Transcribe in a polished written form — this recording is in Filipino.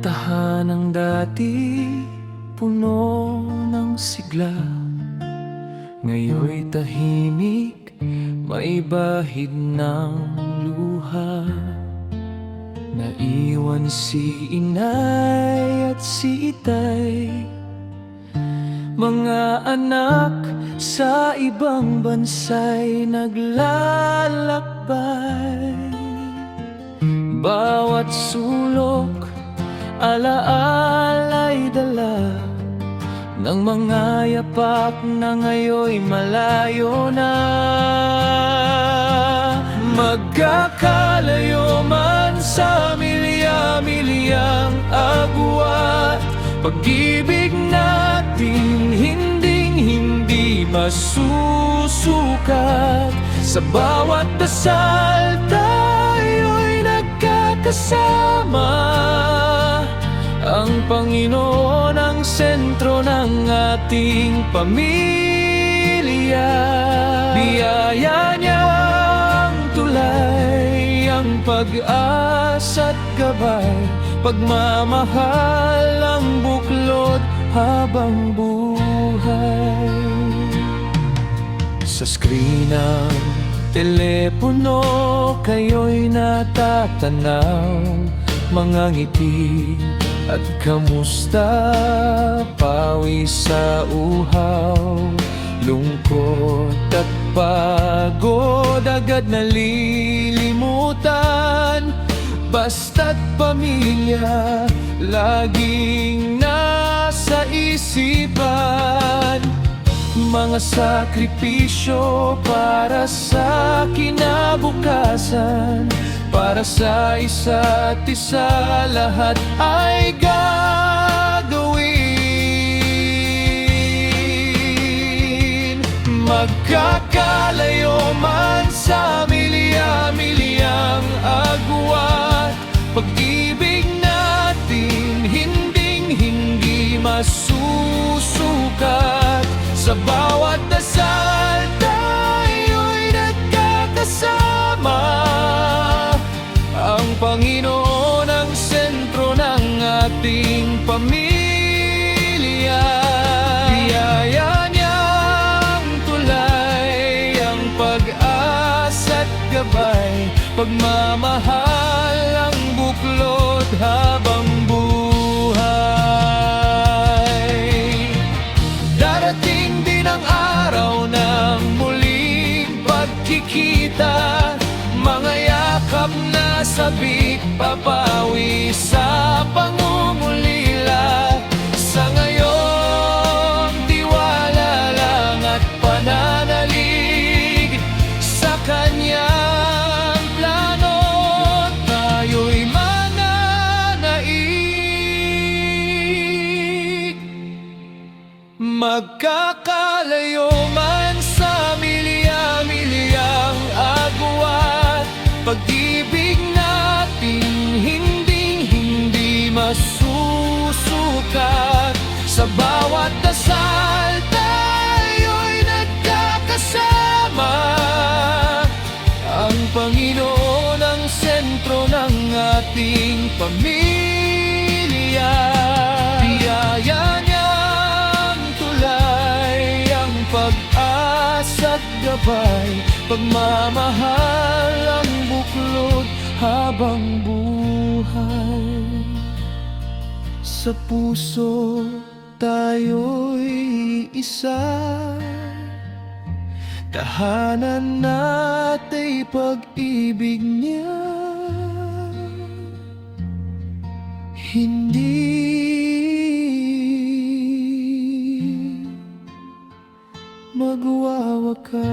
Tahanang dati puno ng sigla, ngayon'y tahimik, may bahid ng luha. Naiwan si inay at si itay, mga anak sa ibang bansa'y naglalakbay. Bawat sulok alaala'y dala ng mga yapak na ngayon'y malayo na. Magkakalayo man sa milya-milyang agwat, pag-ibig natin hinding-hindi masusukat. Sa bawat dasal tayo'y nagkakasama, ang Panginoon ang sentro ng ating pamilya. Biyaya niyang tulay ang pag-asa't gabay, pagmamahal ang buklod habang buhay. Sa screen ng telepono kayo'y natatanaw, mga ngiti at kamusta, pawis sa uhaw, lungkot at pagod agad nalilimutan. Basta't pamilya laging nasa isipan, mga sakripisyo para sa kinabukasan, para sa isa't isa lahat ay gagawin. Magkakalayo man sa milya-milyang agwat, pag-ibig natin hinding-hindi masusukat. Sa bawat dasal tayo'y nagkakasama, ang Panginoon ang sentro ng ating pamilya. Biyaya niyang tulay ang pag-asa't gabay, pagmamahal ang buklod habang buhay. Darating din ang araw ng muling pagkikita, mga yakap na sabik, papawi sa pangungulila. Sa ngayon, tiwala lang at pananalig sa Kanyang plano, tayo'y mananaig. Magkakalayo man sa milya-milyang agwat, pag-ibig natin hinding-hindi masusukat. Sa bawat dasal tayo'y nagkakasama, ang Panginoon ang sentro ng ating pamilya. Biyaya niyang tulay ang pag-asa't gabay, pagmamahal ang buklod habang buhay. Sa puso tayo'y isa, tahanan natin pag-ibig niya. Hindi magwawakas.